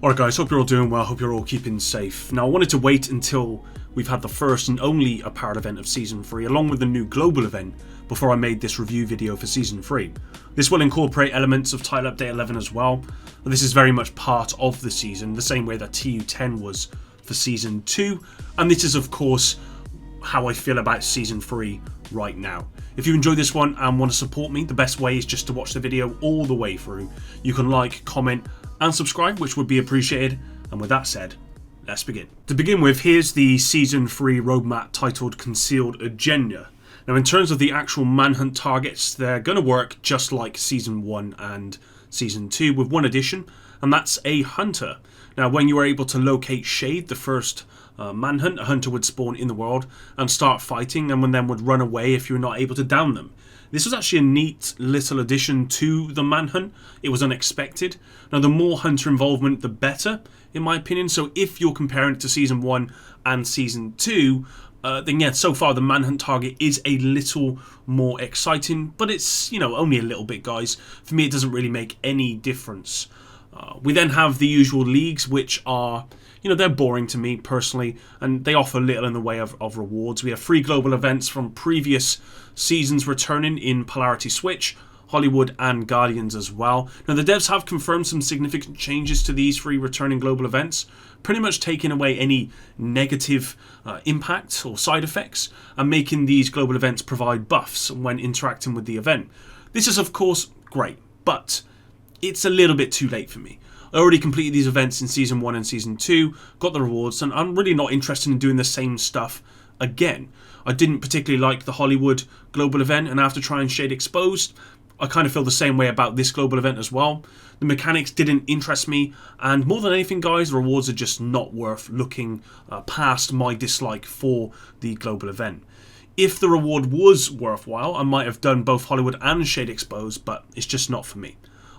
Alright guys, hope you're all doing well, hope you're all keeping safe. Now I wanted to wait until we've had the first and only apparel event of Season 3 along with the new global event before I made this review video for Season 3. This will incorporate elements of Title Update 11 as well, but this is very much part of the season, the same way that TU10 was for Season 2, and this is of course how I feel about Season 3 right now. If you enjoyed this one and want to support me, the best way is just to watch the video all the way through. You can like, comment and subscribe, which would be appreciated, and with that said, let's begin. To begin with, here's the Season 3 roadmap titled Concealed Agenda. Now in terms of the actual manhunt targets, they're going to work just like Season 1 and Season 2 with one addition, and that's a hunter. Now when you are able to locate Shade, the first manhunt, a hunter would spawn in the world and start fighting, and then would run away if you're not able to down them. This was actually a neat little addition to the manhunt. It was unexpected. Now the more hunter involvement the better, in my opinion, so if you're comparing it to Season 1 and Season 2, then yeah, so far the manhunt target is a little more exciting, but it's, you know, only a little bit, guys. For me it doesn't really make any difference. We then have the usual leagues, which are, you know, they're boring to me personally, and they offer little in the way of rewards. We have 3 global events from previous seasons returning in Polarity Switch, Hollywood and Guardians as well. Now the devs have confirmed some significant changes to these 3 returning global events, pretty much taking away any negative impact or side effects and making these global events provide buffs when interacting with the event. This is of course great, but it's a little bit too late for me. I already completed these events in Season 1 and Season 2, got the rewards, and I'm really not interested in doing the same stuff again. I didn't particularly like the Hollywood global event, and after trying Shade Exposed, I kind of feel the same way about this global event as well. The mechanics didn't interest me, and more than anything guys, the rewards are just not worth looking past my dislike for the global event. If the reward was worthwhile, I might have done both Hollywood and Shade Exposed, but it's just not for me.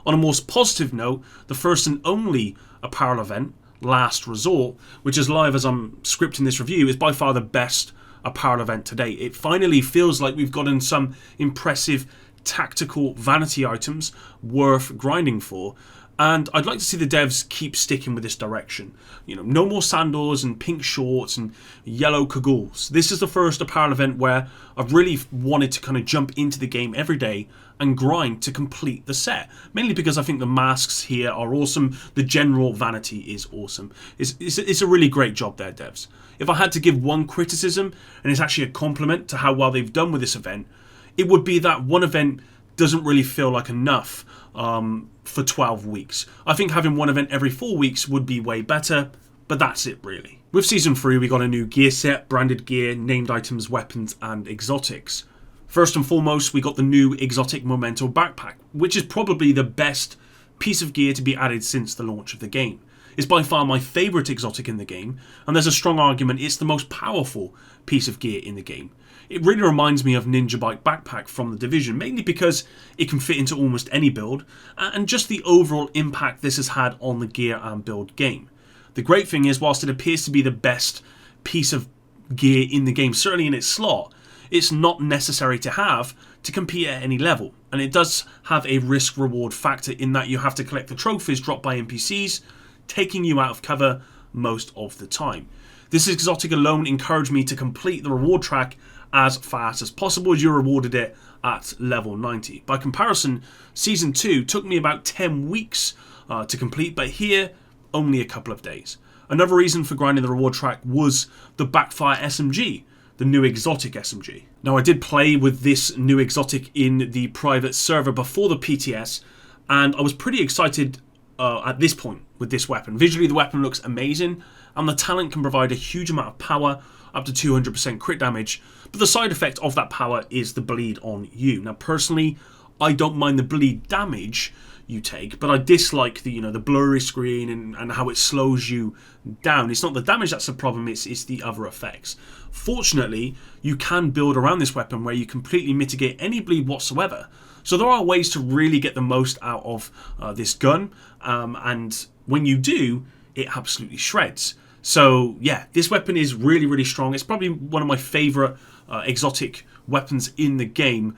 On a more positive note, the first and only apparel event, Last Resort, which is live as I'm scripting this review, is by far the best apparel event to date. It finally feels like we've gotten some impressive tactical vanity items worth grinding for, and I'd like to see the devs keep sticking with this direction. You know, no more sandals and pink shorts and yellow cagoles. This is the first apparel event where I've really wanted to kind of jump into the game every day and grind to complete the set, mainly because I think the masks here are awesome, the general vanity is awesome. It's a really great job there, devs. If I had to give one criticism, and it's actually a compliment to how well they've done with this event, it would be that one event doesn't really feel like enough for 12 weeks. I think having one event every 4 weeks would be way better, but that's it really. With Season 3 we got a new gear set, branded gear, named items, weapons and exotics. First and foremost we got the new exotic Memento backpack, which is probably the best piece of gear to be added since the launch of the game. It's by far my favourite exotic in the game, and there's a strong argument it's the most powerful piece of gear in the game. It really reminds me of Ninja Bike Backpack from The Division, mainly because it can fit into almost any build, and just the overall impact this has had on the gear and build game. The great thing is, whilst it appears to be the best piece of gear in the game, certainly in its slot, it's not necessary to have to compete at any level, and it does have a risk-reward factor in that you have to collect the trophies dropped by NPCs, taking you out of cover most of the time. This exotic alone encouraged me to complete the reward track as fast as possible, as you rewarded it at level 90. By comparison, Season 2 took me about 10 weeks to complete, but here only a couple of days. Another reason for grinding the reward track was the Backfire SMG, the new exotic SMG. Now I did play with this new exotic in the private server before the PTS, and I was pretty excited at this point with this weapon. Visually the weapon looks amazing, and the talent can provide a huge amount of power, up to 200% crit damage, but the side effect of that power is the bleed on you. Now personally, I don't mind the bleed damage you take, but I dislike the, you know, the blurry screen and how it slows you down. It's not the damage that's the problem, it's the other effects. Fortunately, you can build around this weapon where you completely mitigate any bleed whatsoever. So there are ways to really get the most out of this gun, and when you do, it absolutely shreds. So yeah, this weapon is really, really strong. It's probably one of my favourite exotic weapons in the game.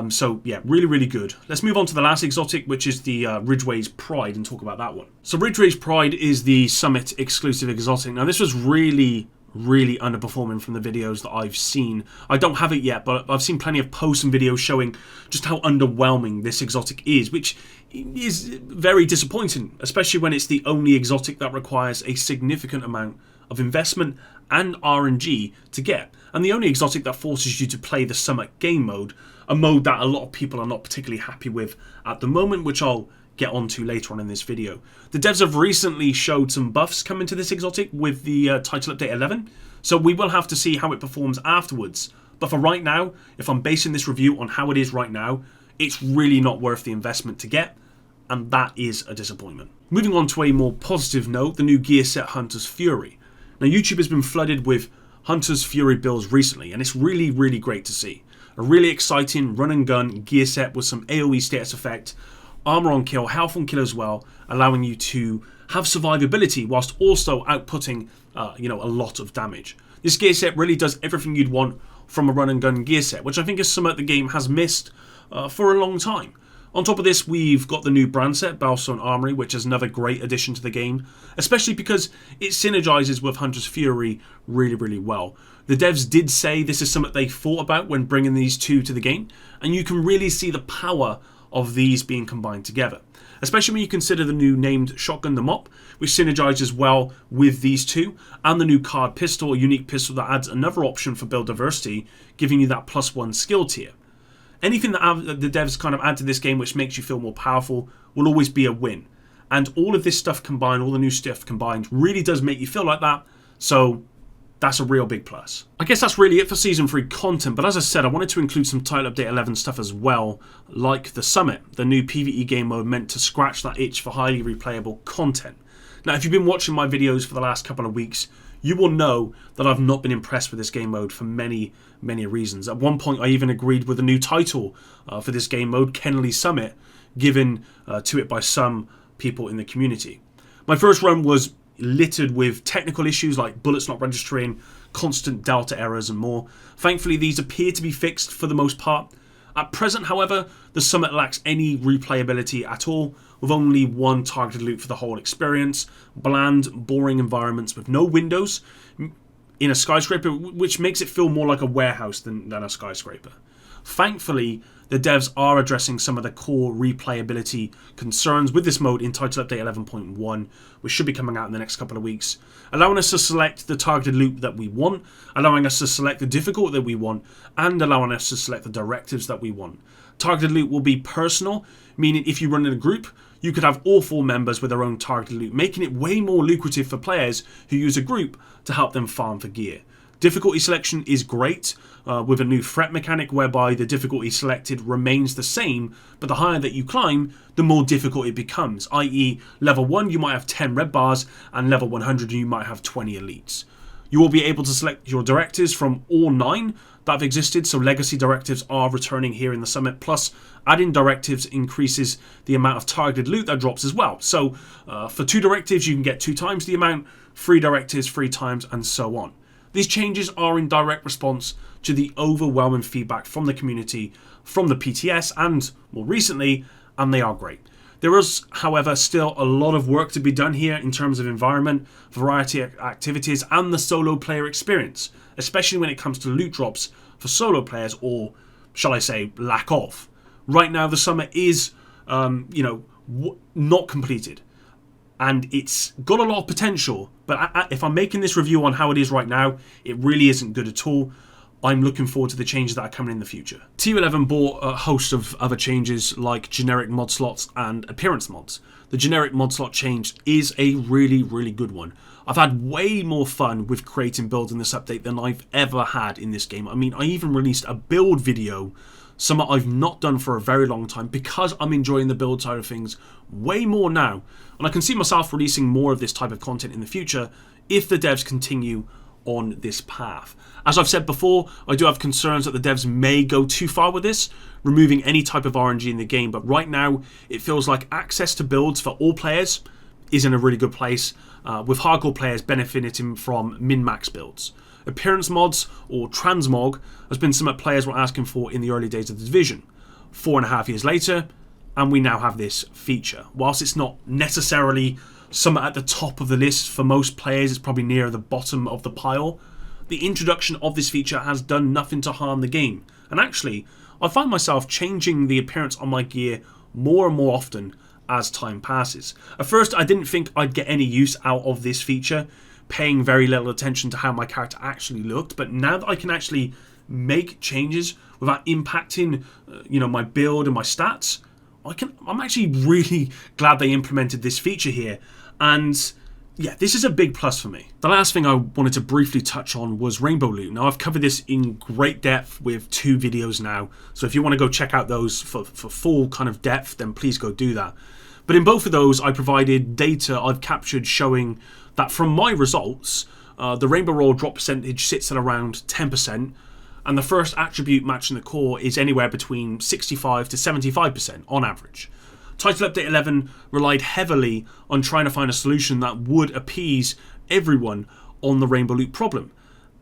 So yeah, really, really good. Let's move on to the last exotic, which is the Ridgeway's Pride, and talk about that one. So Ridgeway's Pride is the Summit exclusive exotic. Now this was really underperforming from the videos that I've seen. I don't have it yet, but I've seen plenty of posts and videos showing just how underwhelming this exotic is, which is very disappointing, especially when it's the only exotic that requires a significant amount of investment and RNG to get, and the only exotic that forces you to play the Summit game mode, a mode that a lot of people are not particularly happy with at the moment, which I'll get onto later on in this video. The devs have recently showed some buffs coming to this exotic with the title update 11, so we will have to see how it performs afterwards. But for right now, if I'm basing this review on how it is right now, it's really not worth the investment to get, and that is a disappointment. Moving on to a more positive note, the new gear set Hunter's Fury. Now YouTube has been flooded with Hunter's Fury builds recently, and it's really great to see. A really exciting run and gun gear set with some AoE status effect, armor on kill, health on kill as well, allowing you to have survivability whilst also outputting a lot of damage. This gear set really does everything you'd want from a run and gun gear set, which I think is something the game has missed for a long time. On top of this, we've got the new brand set, Balestone Armory, which is another great addition to the game, especially because it synergizes with Hunter's Fury really well. The devs did say this is something they thought about when bringing these two to the game, and you can really see the power of these being combined together, especially when you consider the new named Shotgun the Mop, which synergizes well with these two, and the new card pistol, a unique pistol that adds another option for build diversity, giving you that +1 skill tier. Anything that the devs kind of add to this game which makes you feel more powerful will always be a win. And all of this stuff combined, all the new stuff combined, really does make you feel like that. So that's a real big plus. I guess that's really it for Season 3 content, but as I said, I wanted to include some Title Update 11 stuff as well, like the Summit, the new PvE game mode meant to scratch that itch for highly replayable content. Now, if you've been watching my videos for the last couple of weeks, you will know that I've not been impressed with this game mode for many reasons. At one point, I even agreed with the new title for this game mode, Kenley Summit, given to it by some people in the community. My first run was littered with technical issues like bullets not registering, constant delta errors and more. Thankfully, these appear to be fixed for the most part. At present, however, the Summit lacks any replayability at all, with only one targeted loot for the whole experience, bland, boring environments with no windows in a skyscraper, which makes it feel more like a warehouse than a skyscraper. Thankfully, the devs are addressing some of the core replayability concerns with this mode in Title Update 11.1, which should be coming out in the next couple of weeks, allowing us to select the targeted loot that we want, allowing us to select the difficulty that we want, and allowing us to select the directives that we want. Targeted loot will be personal, meaning if you run in a group, you could have all 4 members with their own targeted loot, making it way more lucrative for players who use a group to help them farm for gear. Difficulty selection is great, with a new threat mechanic whereby the difficulty selected remains the same, but the higher that you climb, the more difficult it becomes, i.e. level 1 you might have 10 red bars, and level 100 you might have 20 elites. You will be able to select your directives from all 9 that have existed, so legacy directives are returning here in the Summit, plus adding directives increases the amount of targeted loot that drops as well. So for 2 directives you can get 2 times the amount, 3 directives 3 times, and so on. These changes are in direct response to the overwhelming feedback from the community, from the PTS, and more recently, and they are great. There is, however, still a lot of work to be done here in terms of environment, variety of activities, and the solo player experience, especially when it comes to loot drops for solo players, or shall I say, lack of. Right now, the Summit is, not completed. And it's got a lot of potential, but if I'm making this review on how it is right now, it really isn't good at all. I'm looking forward to the changes that are coming in the future. TU11 bought a host of other changes like generic mod slots and appearance mods. The generic mod slot change is a really good one. I've had way more fun with creating builds in this update than I've ever had in this game. I mean, I even released a build video, something I've not done for a very long time, because I'm enjoying the build side of things way more now. And I can see myself releasing more of this type of content in the future if the devs continue on this path. As I've said before, I do have concerns that the devs may go too far with this, removing any type of RNG in the game, but right now it feels like access to builds for all players is in a really good place, with hardcore players benefiting from min-max builds. Appearance mods, or transmog, has been something players were asking for in the early days of the division. 4.5 years later, and we now have this feature. Whilst it's not necessarily somewhere at the top of the list for most players, it's probably near the bottom of the pile. The introduction of this feature has done nothing to harm the game, and actually I find myself changing the appearance on my gear more and more often as time passes. At first I didn't think I'd get any use out of this feature, paying very little attention to how my character actually looked, but now that I can actually make changes without impacting my build and my stats, I'm actually really glad they implemented this feature here, and yeah, this is a big plus for me. The last thing I wanted to briefly touch on was rainbow loot. Now, I've covered this in great depth with 2 videos now, so if you want to go check out those for full kind of depth, then please go do that. But in both of those, I provided data I've captured showing that from my results, the rainbow roll drop percentage sits at around 10%, and the first attribute matching the core is anywhere between 65 to 75% on average. Title Update 11 relied heavily on trying to find a solution that would appease everyone on the rainbow loot problem.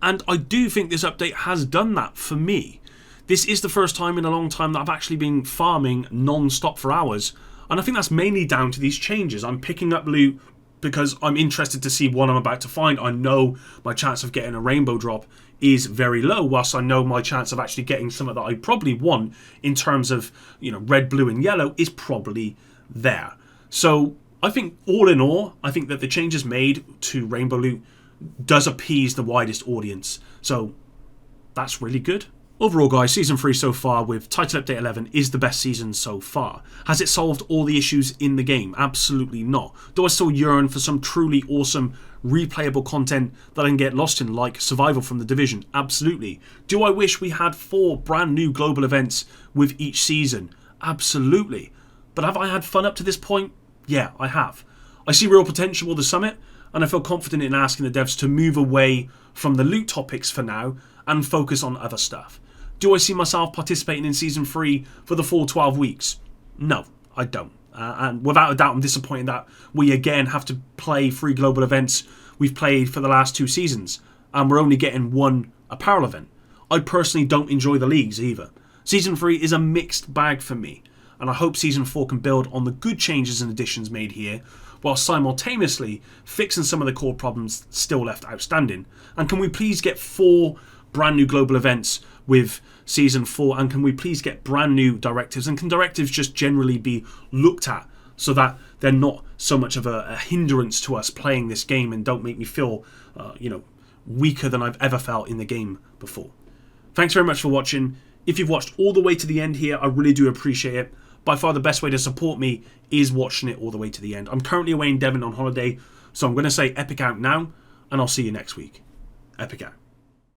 And I do think this update has done that for me. This is the first time in a long time that I've actually been farming non-stop for hours, and I think that's mainly down to these changes. I'm picking up loot because I'm interested to see what I'm about to find. I know my chance of getting a rainbow drop is very low, whilst I know my chance of actually getting something that I probably want in terms of red, blue and yellow is probably there. So I think all in all, I think that the changes made to rainbow loot does appease the widest audience, so that's really good. Overall guys, Season 3 so far with Title Update 11 is the best season so far. Has it solved all the issues in the game? Absolutely not. Do I still yearn for some truly awesome replayable content that I can get lost in, like survival from The Division? Absolutely. Do I wish we had 4 brand new global events with each season? Absolutely. But have I had fun up to this point? Yeah, I have. I see real potential with the summit, and I feel confident in asking the devs to move away from the loot topics for now and focus on other stuff. Do I see myself participating in Season 3 for the full 12 weeks? No, I don't. And without a doubt, I'm disappointed that we again have to play 3 global events we've played for the last 2 seasons, and we're only getting 1 apparel event. I personally don't enjoy the leagues either. Season 3 is a mixed bag for me, and I hope Season 4 can build on the good changes and additions made here, while simultaneously fixing some of the core problems still left outstanding. And can we please get 4 brand new global events with Season 4, and can we please get brand new directives, and can directives just generally be looked at so that they're not so much of a hindrance to us playing this game and don't make me feel weaker than I've ever felt in the game before. Thanks very much for watching. If you've watched all the way to the end here, I really do appreciate it. By far the best way to support me is watching it all the way to the end. I'm currently away in Devon on holiday, so I'm going to say epic out now, and I'll see you next week. Epic out.